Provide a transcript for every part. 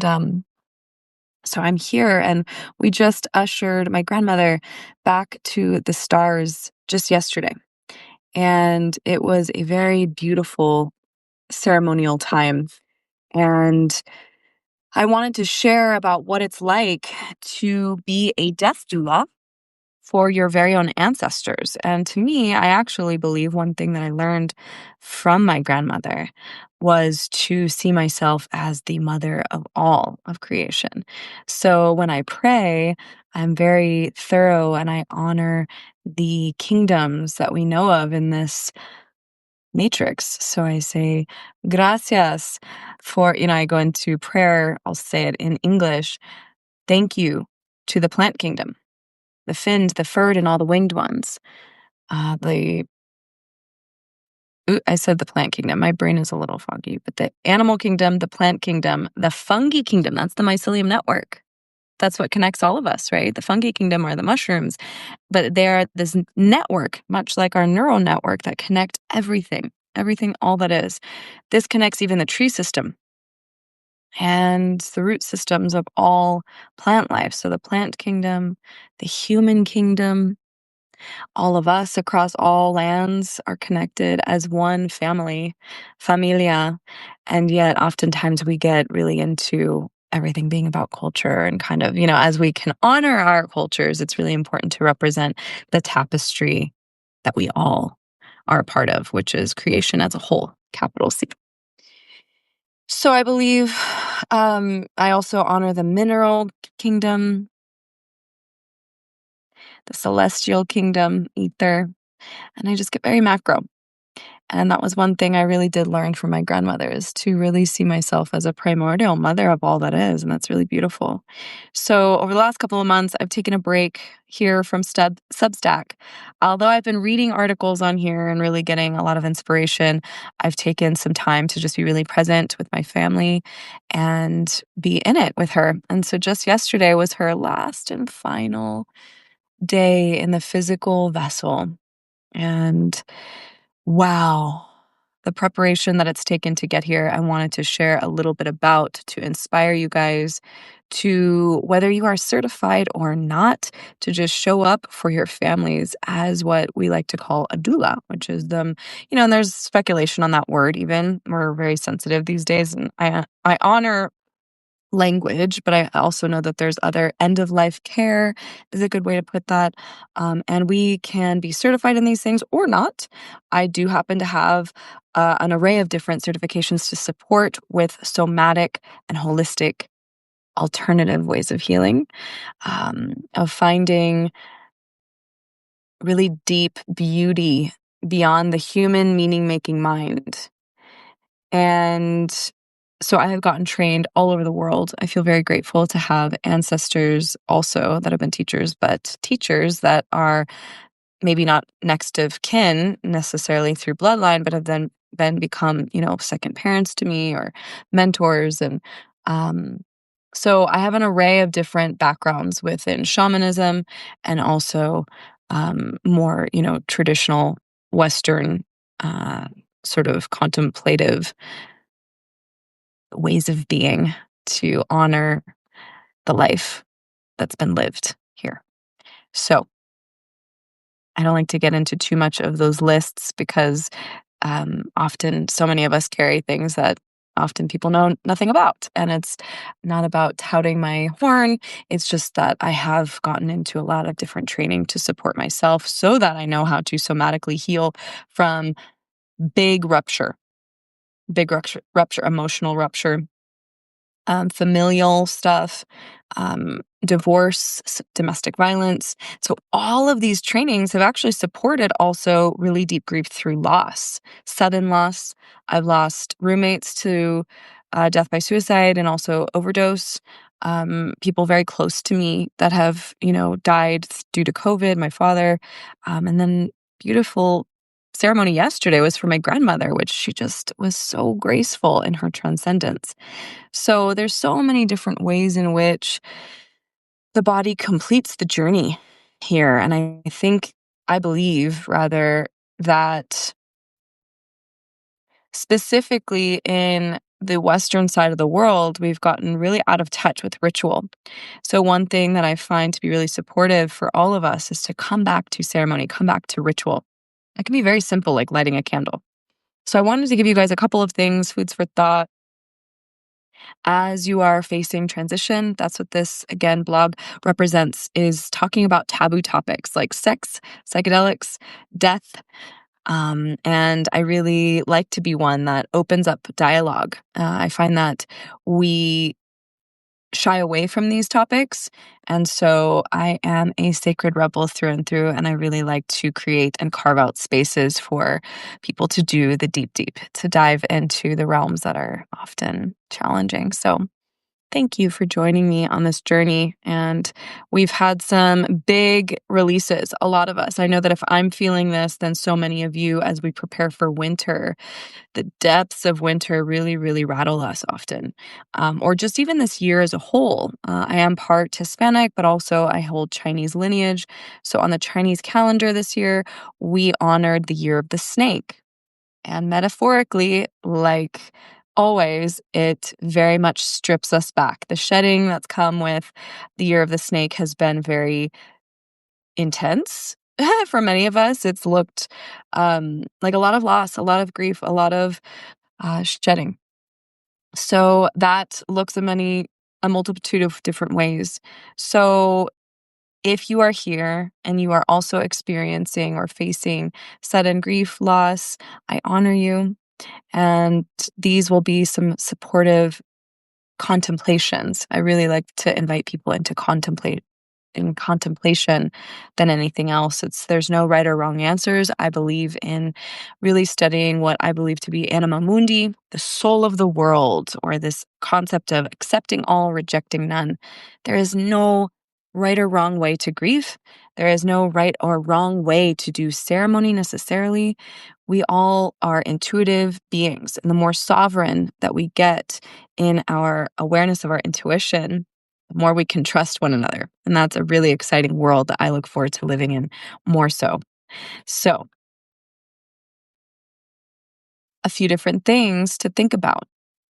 And so I'm here, and we just ushered my grandmother back to the stars just yesterday. And it was a very beautiful ceremonial time. And I wanted to share about what it's like to be a death doula for your very own ancestors. And to me, I actually believe one thing that I learned from my grandmother was to see myself as the mother of all of creation. So when I pray, I'm very thorough and I honor the kingdoms that we know of in this matrix. So I say, gracias for, I go into prayer, I'll say it in English, thank you to the plant kingdom, the finned, the furred, and all the winged ones. I said the plant kingdom. My brain is a little foggy, but the animal kingdom, the plant kingdom, the fungi kingdom, that's the mycelium network. That's what connects all of us, right? The fungi kingdom are the mushrooms, but they're this network, much like our neural network, that connect everything, all that is. This connects even the tree system and the root systems of all plant life. So the plant kingdom, the human kingdom, all of us across all lands are connected as one family, familia. And yet oftentimes we get really into everything being about culture and kind of, as we can honor our cultures, it's really important to represent the tapestry that we all are a part of, which is creation as a whole, capital C. So I believe I also honor the mineral kingdom, the celestial kingdom, ether, and I just get very macro. And that was one thing I really did learn from my grandmother, is to really see myself as a primordial mother of all that is. And that's really beautiful. So over the last couple of months, I've taken a break here from Substack. Although I've been reading articles on here and really getting a lot of inspiration, I've taken some time to just be really present with my family and be in it with her. And so just yesterday was her last and final day in the physical vessel. And wow, the preparation that it's taken to get here, I wanted to share a little bit about to inspire you guys to, whether you are certified or not, to just show up for your families as what we like to call a doula, which is them, and there's speculation on that word even. We're very sensitive these days, and I honor language, but I also know that there's other end-of-life care is a good way to put that. And we can be certified in these things or not. I do happen to have an array of different certifications to support with somatic and holistic alternative ways of healing, of finding really deep beauty beyond the human meaning-making mind. And so I have gotten trained all over the world. I feel very grateful to have ancestors also that have been teachers, but teachers that are maybe not next of kin necessarily through bloodline, but have then become, second parents to me or mentors. And so I have an array of different backgrounds within shamanism and also more, traditional Western sort of contemplative ways of being to honor the life that's been lived here. So I don't like to get into too much of those lists because often so many of us carry things that often people know nothing about. And it's not about touting my horn. It's just that I have gotten into a lot of different training to support myself so that I know how to somatically heal from big rupture, emotional rupture, familial stuff, divorce, domestic violence. So all of these trainings have actually supported also really deep grief through loss, sudden loss. I've lost roommates to death by suicide and also overdose. People very close to me that have, died due to COVID, my father. And then beautiful ceremony yesterday was for my grandmother, which she just was so graceful in her transcendence. So there's so many different ways in which the body completes the journey here. And I believe rather that specifically in the Western side of the world, we've gotten really out of touch with ritual. So, one thing that I find to be really supportive for all of us is to come back to ceremony, come back to ritual. It can be very simple, like lighting a candle. So, I wanted to give you guys a couple of things, foods for thought, as you are facing transition. That's what this, again, blog represents, is talking about taboo topics like sex, psychedelics, death. And I really like to be one that opens up dialogue. I find that we shy away from these topics. And so I am a sacred rebel through and through. And I really like to create and carve out spaces for people to do the deep, deep, to dive into the realms that are often challenging. So thank you for joining me on this journey. And we've had some big releases, a lot of us. I know that if I'm feeling this, then so many of you, as we prepare for winter, the depths of winter really, really rattle us often, or just even this year as a whole. I am part Hispanic, but also I hold Chinese lineage. So on the Chinese calendar this year, we honored the year of the snake. And metaphorically, like always, it very much strips us back. The shedding that's come with the year of the snake has been very intense. For many of us, it's looked like a lot of loss, a lot of grief, a lot of shedding. So that looks a multitude of different ways. So if you are here and you are also experiencing or facing sudden grief, loss, I honor you. And these will be some supportive contemplations. I really like to invite people into contemplation than anything else. There's no right or wrong answers. I believe in really studying what I believe to be anima mundi, the soul of the world, or this concept of accepting all, rejecting none. There is no right or wrong way to grieve. There is no right or wrong way to do ceremony necessarily. We all are intuitive beings, and the more sovereign that we get in our awareness of our intuition, the more we can trust one another. And that's a really exciting world that I look forward to living in more so. So, a few different things to think about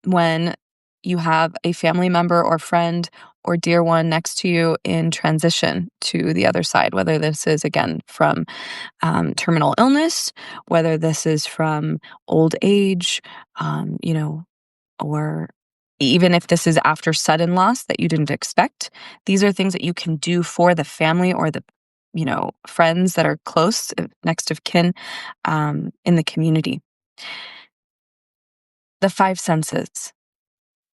when you have a family member or friend or dear one next to you in transition to the other side, whether this is, again, from terminal illness, whether this is from old age, or even if this is after sudden loss that you didn't expect. These are things that you can do for the family or the friends that are close, next of kin, in the community. The five senses.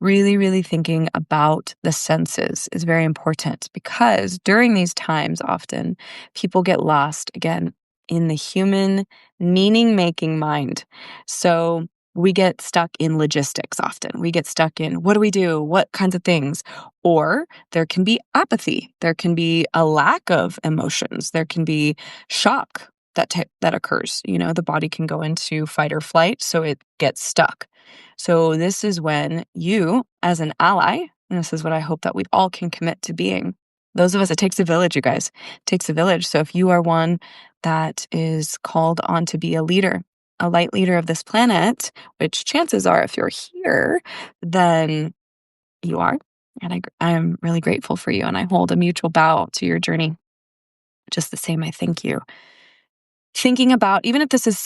Really, really thinking about the senses is very important, because during these times, often people get lost again in the human meaning making mind. So we get stuck in logistics often. We get stuck in, what do we do? What kinds of things? Or there can be apathy. There can be a lack of emotions. There can be shock that occurs. The body can go into fight or flight, so it gets stuck. So this is when you, as an ally, and this is what I hope that we all can commit to being. Those of us, it takes a village, you guys. It takes a village. So if you are one that is called on to be a leader, a light leader of this planet, which chances are, if you're here, then you are. And I am really grateful for you. And I hold a mutual bow to your journey. Just the same, I thank you. Thinking about, even if this is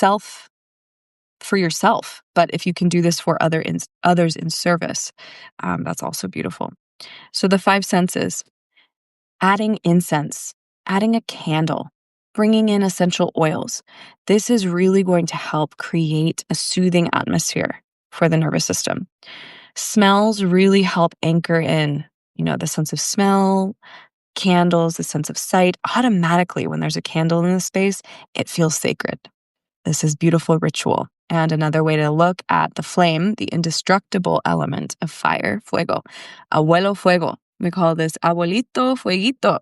for yourself, but if you can do this for others in service, that's also beautiful. So the five senses, adding incense, adding a candle, bringing in essential oils. This is really going to help create a soothing atmosphere for the nervous system. Smells really help anchor in, the sense of smell, candles, the sense of sight. Automatically, when there's a candle in the space, it feels sacred. This is beautiful ritual. And another way to look at the flame, the indestructible element of fire, fuego. Abuelo fuego. We call this abuelito fueguito.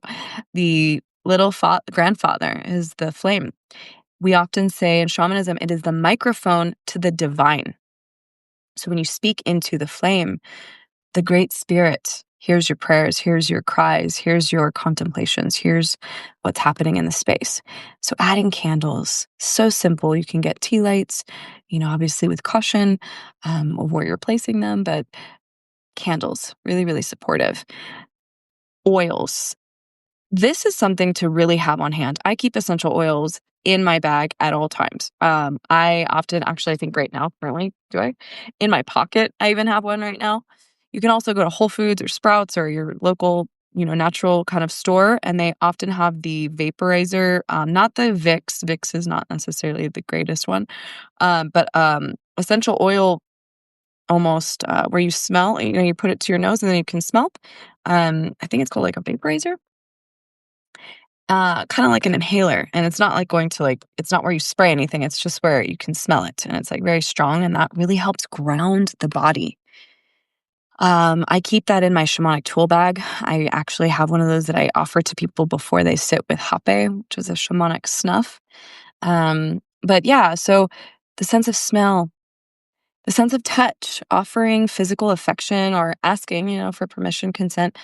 The little grandfather is the flame. We often say in shamanism, it is the microphone to the divine. So when you speak into the flame, the great spirit Here's your prayers, here's your cries, here's your contemplations, here's what's happening in the space. So adding candles, so simple. You can get tea lights, obviously with caution of where you're placing them, but candles, really, really supportive. Oils. This is something to really have on hand. I keep essential oils in my bag at all times. I often, actually, I think right now, currently, do I? In my pocket, I even have one right now. You can also go to Whole Foods or Sprouts or your local, natural kind of store, and they often have the vaporizer, not the Vicks. Vicks is not necessarily the greatest one, but essential oil almost where you smell, you put it to your nose and then you can smell. I think it's called like a vaporizer. Kinda like an inhaler, and it's not like going to, it's not where you spray anything, it's just where you can smell it, and it's, very strong, and that really helps ground the body. I keep that in my shamanic tool bag. I actually have one of those that I offer to people before they sit with hape, which is a shamanic snuff. But yeah, so the sense of smell, the sense of touch, offering physical affection or asking, for permission, consent.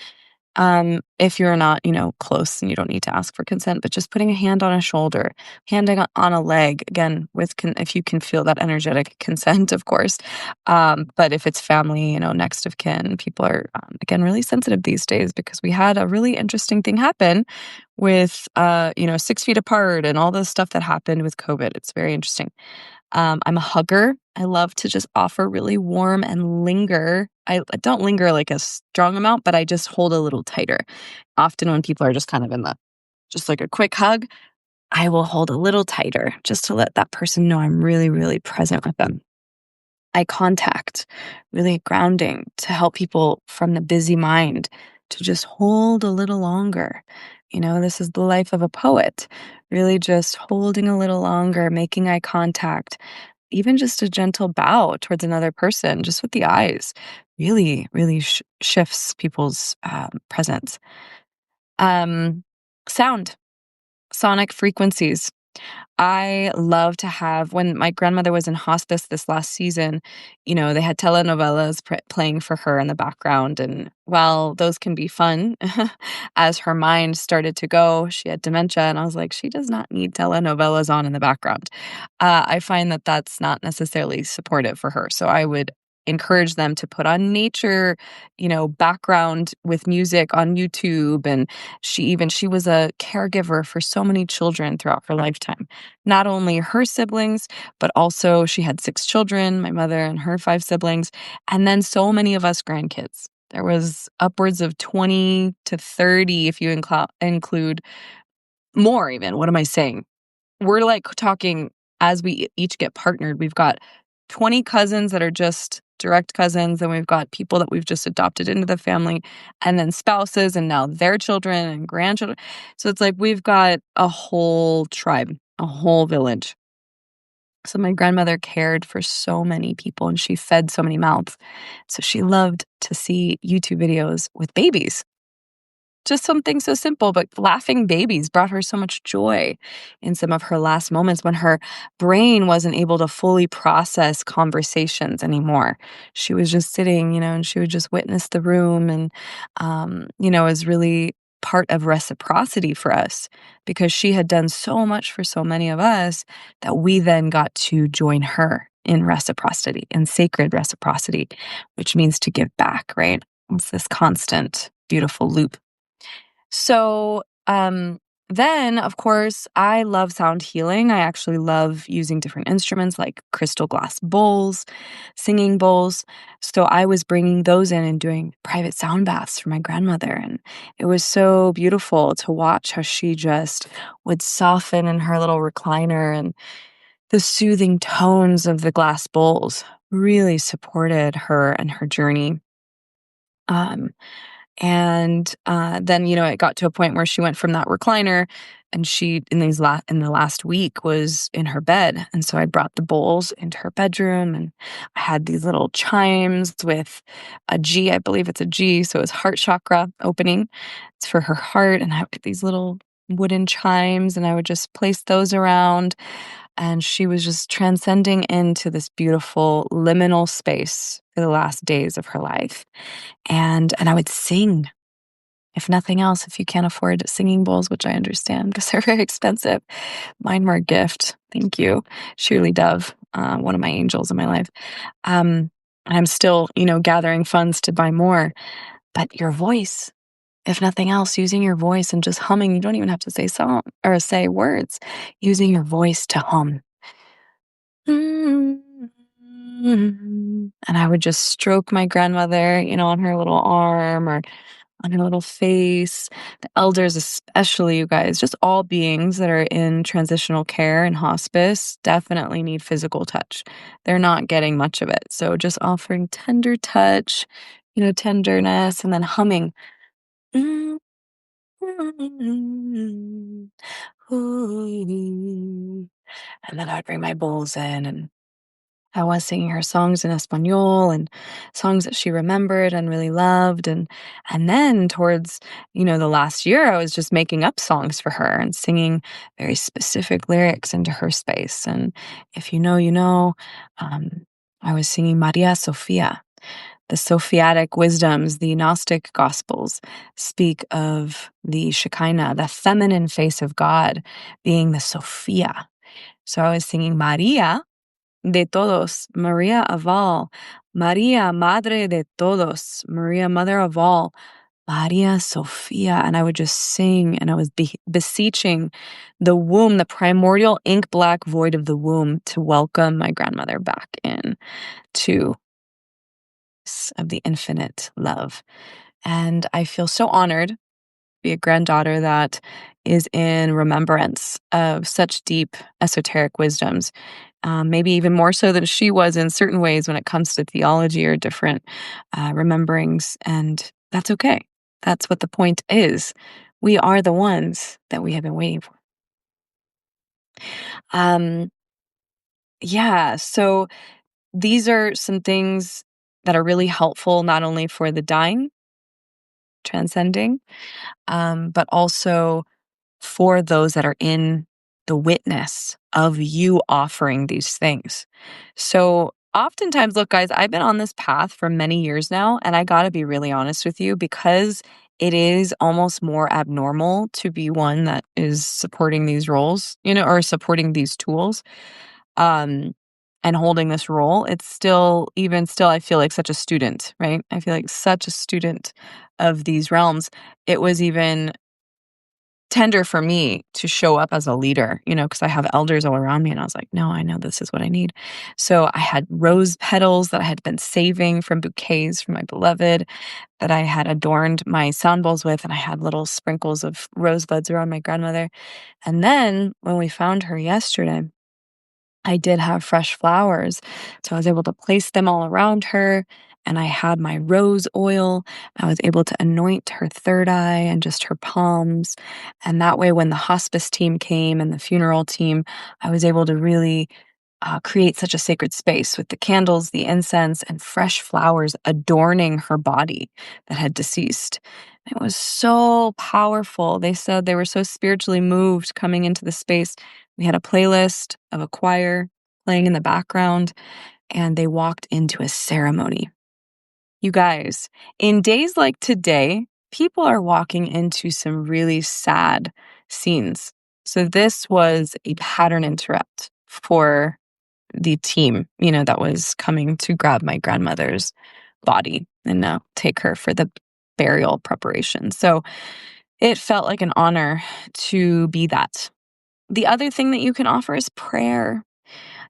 If you're not, close and you don't need to ask for consent, but just putting a hand on a shoulder, handing on a leg, again, if you can feel that energetic consent, of course. But if it's family, next of kin, people are, again, really sensitive these days because we had a really interesting thing happen with, 6 feet apart and all the stuff that happened with COVID. It's very interesting. I'm a hugger. I love to just offer really warm and linger. I don't linger like a strong amount, but I just hold a little tighter. Often when people are just kind of just like a quick hug, I will hold a little tighter just to let that person know I'm really, really present with them. Eye contact, really grounding to help people from the busy mind to just hold a little longer. This is the life of a poet, really just holding a little longer, making eye contact, even just a gentle bow towards another person, just with the eyes, really, really shifts people's presence. Um, Sound, sonic frequencies. I love to have when my grandmother was in hospice this last season, they had telenovelas playing for her in the background. And while those can be fun, as her mind started to go, she had dementia. And I was like, she does not need telenovelas on in the background. I find that that's not necessarily supportive for her. So I would encourage them to put on nature, background with music on YouTube. And she was a caregiver for so many children throughout her lifetime. Not only her siblings, but also she had 6 children, my mother and her 5 siblings, and then so many of us grandkids. There was upwards of 20 to 30 if you include more even. What am I saying? We're like talking as we each get partnered, we've got 20 cousins that are just direct cousins, and we've got people that we've just adopted into the family, and then spouses, and now their children and grandchildren. So it's like we've got a whole tribe, a whole village. So my grandmother cared for so many people and she fed so many mouths. So she loved to see YouTube videos with babies. Just something so simple, but laughing babies brought her so much joy in some of her last moments when her brain wasn't able to fully process conversations anymore. She was just sitting, and she would just witness the room and, is really part of reciprocity for us because she had done so much for so many of us that we then got to join her in reciprocity, in sacred reciprocity, which means to give back, right? It's this constant, beautiful loop. So, then, of course, I love sound healing. I actually love using different instruments like crystal glass bowls, singing bowls. So I was bringing those in and doing private sound baths for my grandmother. And it was so beautiful to watch how she just would soften in her little recliner and the soothing tones of the glass bowls really supported her and her journey. Um, then, it got to a point where she went from that recliner and she in the last week was in her bed. And so I brought the bowls into her bedroom and I had these little chimes with a G, I believe it's a G, so it's heart chakra opening. It's for her heart and I have these little wooden chimes and I would just place those around. and she was just transcending into this beautiful liminal space for the last days of her life. And I would sing, if nothing else, if you can't afford singing bowls, which I understand because they're very expensive. Mine were a gift. Thank you, Shirley Dove, one of my angels in my life. I'm still, gathering funds to buy more. But your voice, if nothing else, using your voice and just humming, you don't even have to say song or say words, using your voice to hum. And I would just stroke my grandmother, on her little arm or on her little face. The elders, especially, you guys, just all beings that are in transitional care and hospice definitely need physical touch. They're not getting much of it. So just offering tender touch, tenderness, and then humming. And then I would bring my bowls in, and I was singing her songs in Espanol and songs that she remembered and really loved. And then towards, the last year, I was just making up songs for her and singing very specific lyrics into her space. And if you know, you know, um, I was singing Maria Sophia. The Sophiatic wisdoms, the Gnostic gospels, speak of the Shekinah, the feminine face of God, being the Sophia. So I was singing Maria de todos, Maria of all, Maria, Madre de todos, Maria, Mother of all, Maria Sophia. And I would just sing, and I was beseeching the womb, the primordial ink black void of the womb, to welcome my grandmother back in to of the infinite love. And I feel so honored to be a granddaughter that is in remembrance of such deep esoteric wisdoms, maybe even more so than she was in certain ways when it comes to theology or different rememberings. And that's okay. That's what the point is. We are the ones that we have been waiting for. Um, yeah. So these are some things that are really helpful, not only for the dying, transcending, but also for those that are in the witness of you offering these things. So oftentimes, look, guys, I've been on this path for many years now, and I got to be really honest with you, because it is almost more abnormal to be one that is supporting these roles, or supporting these tools. Um, and holding this role, it's still, even still, I feel like such a student, right? I feel like such a student of these realms. It was even tender for me to show up as a leader, because I have elders all around me. And I was like, no, I know this is what I need. So I had rose petals that I had been saving from bouquets from my beloved, that I had adorned my sound bowls with. And I had little sprinkles of rosebuds around my grandmother. And then when we found her yesterday, I did have fresh flowers, so I was able to place them all around her, and I had my rose oil. I was able to anoint her third eye and just her palms, and that way when the hospice team came and the funeral team, I was able to really create such a sacred space with the candles, the incense, and fresh flowers adorning her body that had deceased. It was so powerful. They said they were so spiritually moved coming into the space. We had a playlist of a choir playing in the background, and they walked into a ceremony. You guys, in days like today, people are walking into some really sad scenes. So this was a pattern interrupt for the team, that was coming to grab my grandmother's body and take her for the burial preparation. So it felt like an honor to be that. The other thing that you can offer is prayer.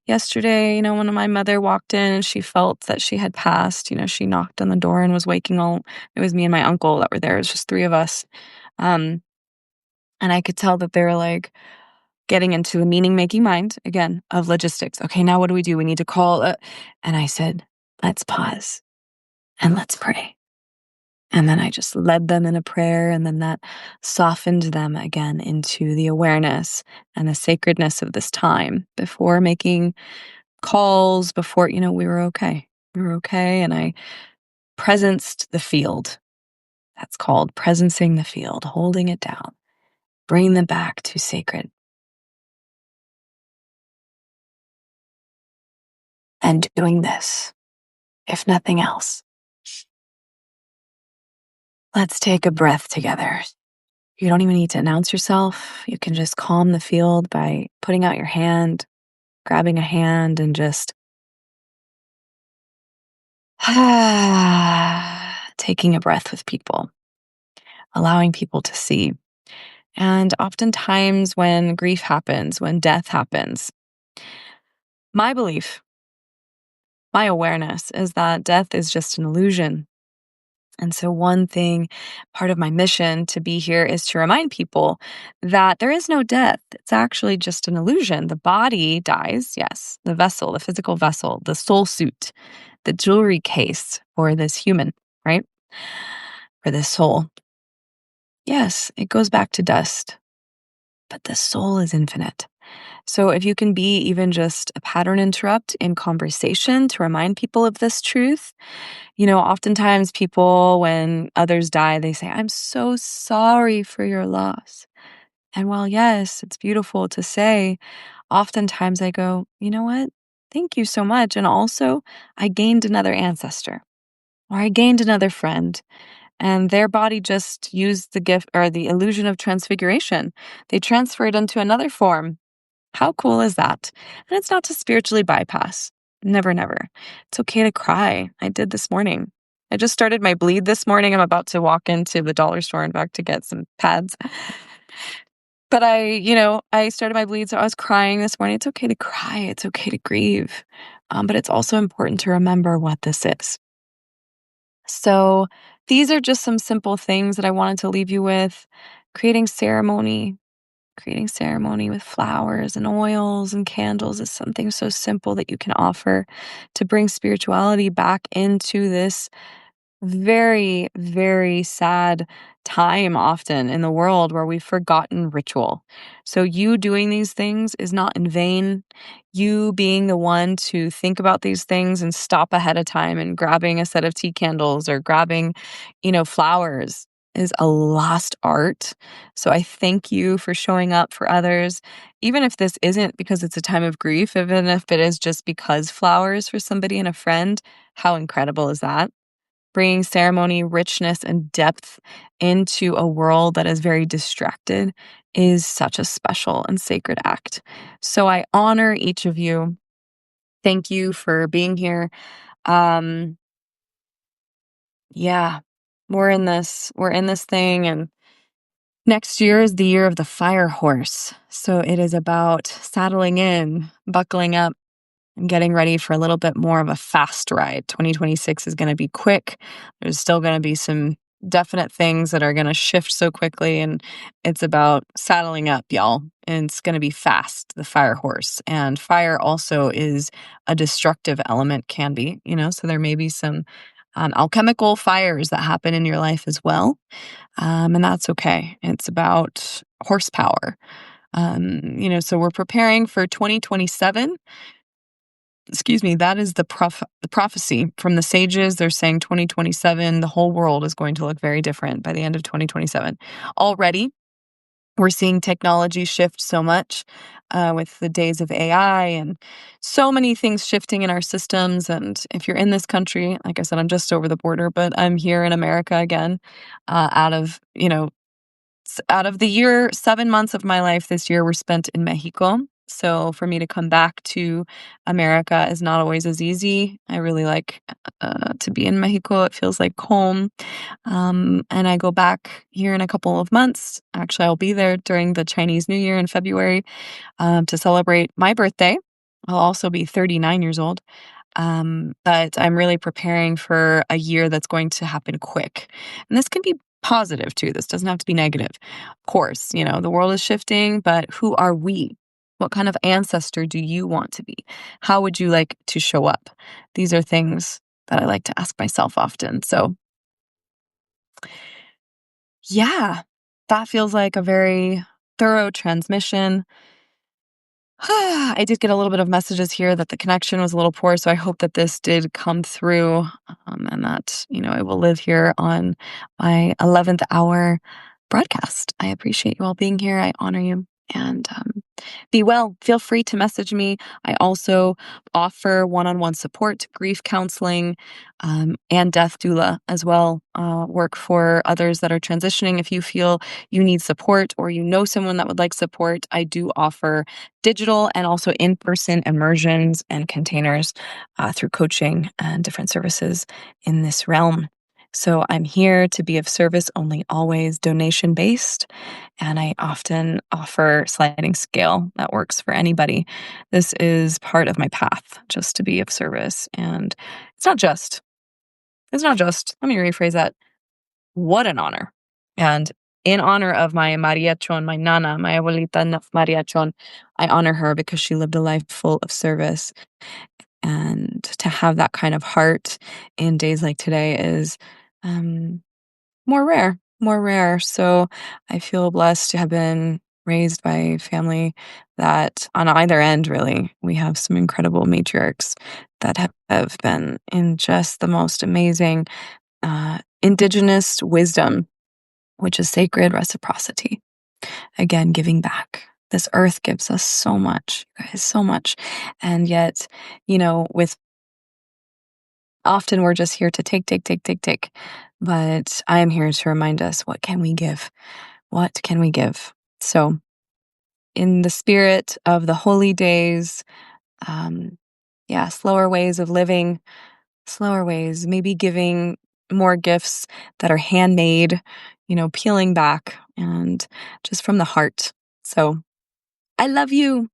Yesterday, when my mother walked in and she felt that she had passed, she knocked on the door and was waking all, it was me and my uncle that were there. It was just three of us. Um, and I could tell that they were like, getting into the meaning-making mind, again, of logistics. Okay, now what do? We need to call. And I said, let's pause and let's pray. And then I just led them in a prayer, and then that softened them again into the awareness and the sacredness of this time before making calls, before, we were okay. We were okay, and I presenced the field. That's called presencing the field, holding it down, bringing them back to sacred. and doing this, if nothing else. Let's take a breath together. You don't even need to announce yourself. You can just calm the field by putting out your hand, grabbing a hand, and just taking a breath with people, allowing people to see. And oftentimes, when grief happens, when death happens, my belief, my awareness is that death is just an illusion. And so, one thing, part of my mission to be here is to remind people that there is no death. It's actually just an illusion. The body dies, yes, the vessel, the physical vessel, the soul suit, the jewelry case for this human, right? For this soul. Yes, it goes back to dust, but the soul is infinite. So, if you can be even just a pattern interrupt in conversation to remind people of this truth, oftentimes people, when others die, they say, I'm so sorry for your loss. And while, yes, it's beautiful to say, oftentimes I go, you know what? Thank you so much. And also, I gained another ancestor or I gained another friend. And their body just used the gift or the illusion of transfiguration. They transferred into another form. How cool is that? And it's not to spiritually bypass. Never, never. It's okay to cry. I did this morning. I just started my bleed this morning. I'm about to walk into the dollar store and back to get some pads. But I started my bleed, so I was crying this morning. It's okay to cry. It's okay to grieve. But it's also important to remember what this is. So these are just some simple things that I wanted to leave you with. Creating ceremony, Creating ceremony with flowers and oils and candles is something so simple that you can offer to bring spirituality back into this very, very sad time often in the world where we've forgotten ritual. So, you doing these things is not in vain. You being the one to think about these things and stop ahead of time and grabbing a set of tea candles or grabbing, flowers is a lost art. So, I thank you for showing up for others, even if this isn't because it's a time of grief, even if it is just because flowers for somebody and a friend. How incredible is that? Bringing ceremony, richness, and depth into a world that is very distracted is such a special and sacred act. So I honor each of you. Thank you for being here. Um, yeah, we're in this thing, and next year is the year of the fire horse. So it is about saddling in, buckling up, I'm getting ready for a little bit more of a fast ride. 2026 is going to be quick. There's still going to be some definite things that are going to shift so quickly. And it's about saddling up, y'all. And it's going to be fast, the fire horse. And fire also is a destructive element, can be, so there may be some alchemical fires that happen in your life as well. And that's okay. It's about horsepower. So we're preparing for 2027. Excuse me, that is the prophecy from the sages. They're saying 2027, the whole world is going to look very different by the end of 2027. Already, we're seeing technology shift so much with the days of AI and so many things shifting in our systems. And if you're in this country, like I said, I'm just over the border, but I'm here in America again. Out of the year, 7 months of my life this year were spent in Mexico. So for me to come back to America is not always as easy. I really like to be in Mexico. It feels like home. And I go back here in a couple of months. Actually, I'll be there during the Chinese New Year in February to celebrate my birthday. I'll also be 39 years old. But I'm really preparing for a year that's going to happen quick. And this can be positive too. This doesn't have to be negative. Of course, the world is shifting, but who are we? What kind of ancestor do you want to be? How would you like to show up? These are things that I like to ask myself often. So, yeah, that feels like a very thorough transmission. I did get a little bit of messages here that the connection was a little poor, so I hope that this did come through, and that, I will live here on my 11th hour broadcast. I appreciate you all being here. I honor you, and Be well. Feel free to message me. I also offer one-on-one support, grief counseling, and death doula as well. Work for others that are transitioning. If you feel you need support or you know someone that would like support, I do offer digital and also in-person immersions and containers through coaching and different services in this realm. So I'm here to be of service, only always donation based. And I often offer sliding scale that works for anybody. This is part of my path just to be of service. And it's not just, let me rephrase that. What an honor. And in honor of my mariachon, my nana, my abuelita mariachon, I honor her because she lived a life full of service. And to have that kind of heart in days like today is um, more rare, more rare. So I feel blessed to have been raised by a family that on either end, really, we have some incredible matriarchs that have been in just the most amazing indigenous wisdom, which is sacred reciprocity. Again, giving back. This earth gives us so much, you guys, so much. And yet, with often we're just here to take, take, take, take, take. But I am here to remind us, what can we give? What can we give? So, in the spirit of the holy days, um, yeah, slower ways of living, slower ways, maybe giving more gifts that are handmade, peeling back and just from the heart. So, I love you.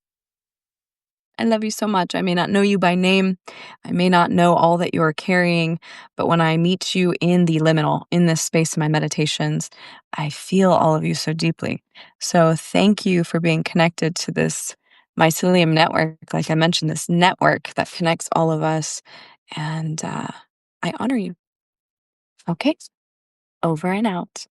I love you so much. I may not know you by name. I may not know all that you are carrying, but when I meet you in the liminal, in this space in my meditations, I feel all of you so deeply. So thank you for being connected to this mycelium network. Like I mentioned, this network that connects all of us. And I honor you. Okay. Over and out.